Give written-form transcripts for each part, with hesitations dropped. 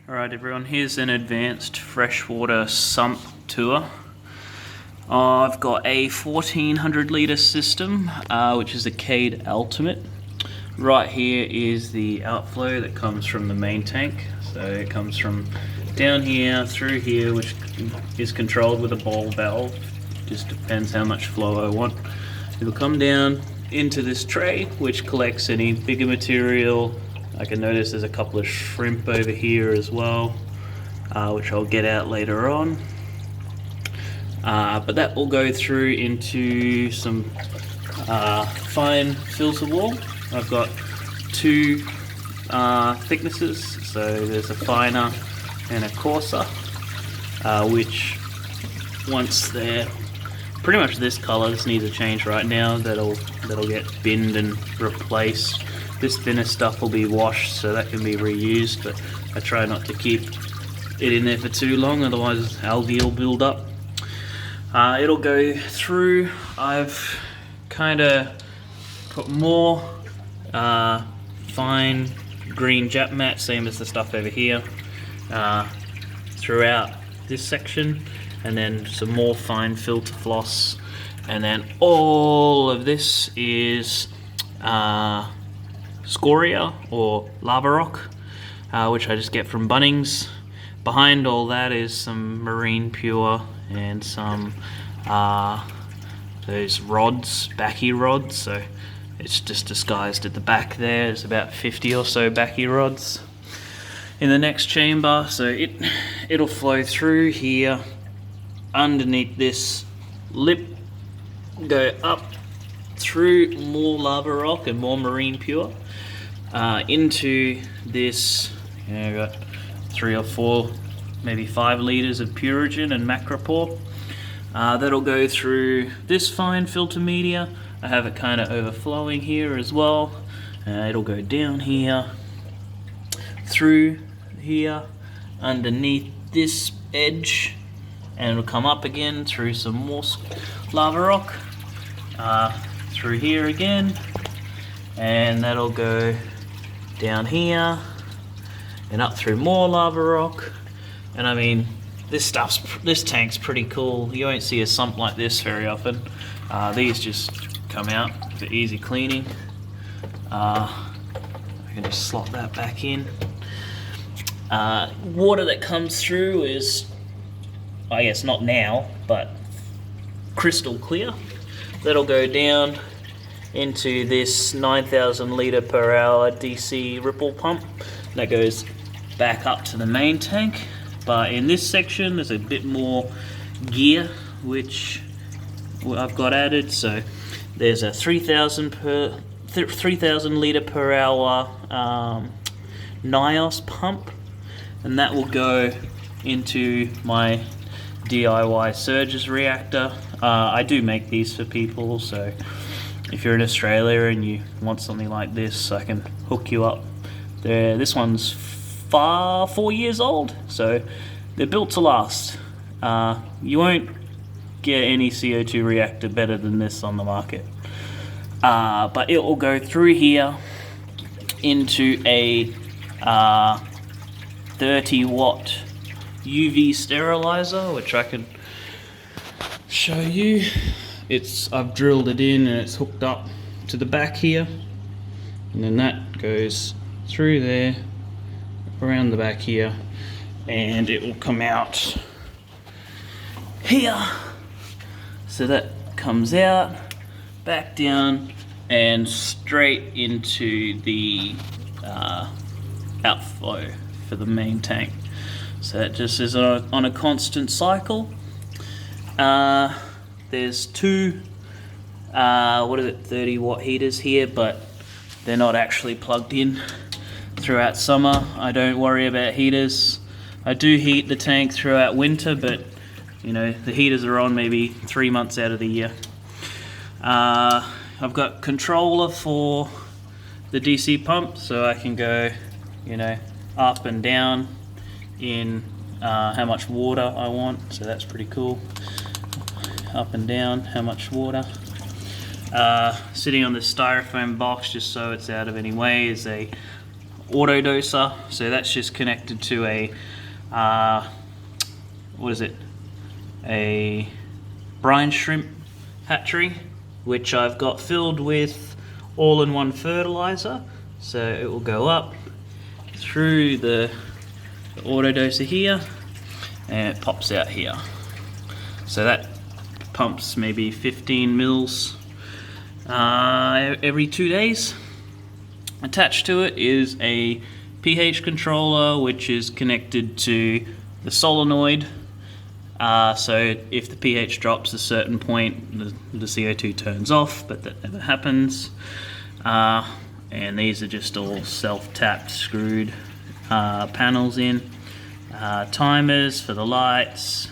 Alright everyone, here's an advanced freshwater sump tour. I've got a 1400 litre system, which is a Cade Ultimate. Right here is the outflow that comes from the main tank. So it comes from down here through here, which is controlled with a ball valve. Just depends how much flow I want. It'll come down into this tray, which collects any bigger material. I can notice there's a couple of shrimp over here as well, which I'll get out later on. But that will go through into some fine filter wall. I've got two thicknesses, so there's a finer and a coarser, which once they're pretty much this color, this needs a change right now, that'll get binned and replaced. This thinner stuff will be washed, so that can be reused, but I try not to keep it in there for too long, otherwise algae will build up. It'll go through. I've kind of put more fine green Jap mat, same as the stuff over here, throughout this section, and then some more fine filter floss, and then all of this is scoria or lava rock, which I just get from Bunnings. Behind all that is some marine pure and some those rods, backy rods, so it's just disguised at the back there. There's about 50 or so backy rods in the next chamber, so it'll flow through here underneath this lip, go up through more lava rock and more marine pure, into this, I've got 3 or 4, maybe 5 litres of Purigen and Macropore. That'll go through this fine filter media. I have it kind of overflowing here as well. It'll go down here, through here, underneath this edge, and it'll come up again through some more lava rock, through here again, and that'll go down here and up through more lava rock. And I mean, this tank's pretty cool. You won't see a sump like this very often. These just come out for easy cleaning. I can just slot that back in. Water that comes through is, I guess not now, but crystal clear. That'll go down into this 9,000 litre per hour DC ripple pump that goes back up to the main tank. But in this section there's a bit more gear which I've got added. So there's a 3,000 litre per hour NIOS pump, and that will go into my DIY Surges reactor. I do make these for people, so if you're in Australia and you want something like this, I can hook you up there. This one's 4 years old, so they're built to last. You won't get any CO2 reactor better than this on the market. But it will go through here into a 30 watt UV sterilizer, which I can show you. I've drilled it in and it's hooked up to the back here, and then that goes through there, around the back here, and it will come out here. So that comes out, back down, and straight into the outflow for the main tank. So that just is on a constant cycle. There's two 30 watt heaters here, but they're not actually plugged in throughout summer. I don't worry about heaters. I do heat the tank throughout winter, but you know, the heaters are on maybe 3 months out of the year. I've got controller for the DC pump, so I can go, you know, up and down in how much water I want, so that's pretty cool. Up and down how much water. Sitting on this styrofoam box, just so it's out of any way, is a auto doser, so that's just connected to a what is it? A brine shrimp hatchery, which I've got filled with all-in-one fertilizer. So it will go up through the auto doser here, and it pops out here. So that pumps maybe 15 mils every 2 days. Attached to it is a pH controller, which is connected to the solenoid. So if the pH drops a certain point, the CO2 turns off, but that never happens. And these are just all self-tapped, screwed panels in. Timers for the lights,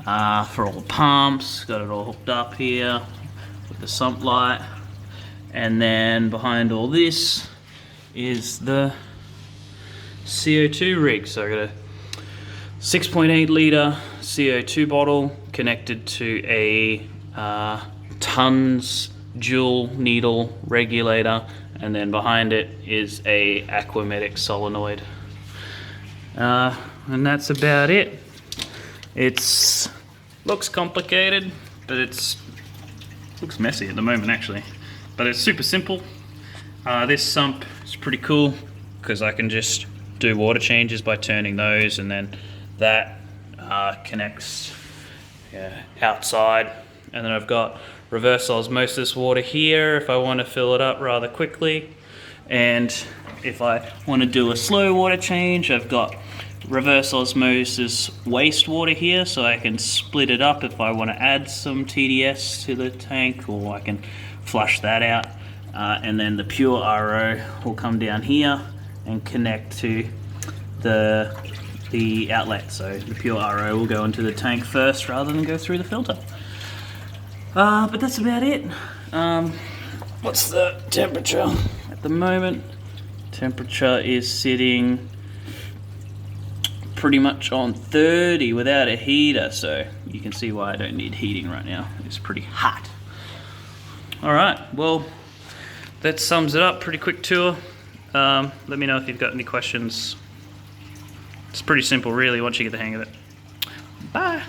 for all the pumps, got it all hooked up here with the sump light. And then behind all this is the CO2 rig. So I got a 6.8 litre CO2 bottle connected to a tons dual needle regulator, and then behind it is a aquametic solenoid. And that's about it. It's looks complicated, but looks messy at the moment actually. But it's super simple. This sump is pretty cool because I can just do water changes by turning those, and then that connects outside. And then I've got reverse osmosis water here if I want to fill it up rather quickly. And if I want to do a slow water change, I've got reverse osmosis wastewater here, so I can split it up if I want to add some TDS to the tank, or I can flush that out. And then the pure RO will come down here and connect to the outlet. So the pure RO will go into the tank first rather than go through the filter. But that's about it. What's the temperature at the moment? Temperature is sitting pretty much on 30 without a heater, so you can see why I don't need heating right now. It's pretty hot. Alright, well, that sums it up. Pretty quick tour. Let me know if you've got any questions. It's pretty simple really once you get the hang of it. Bye!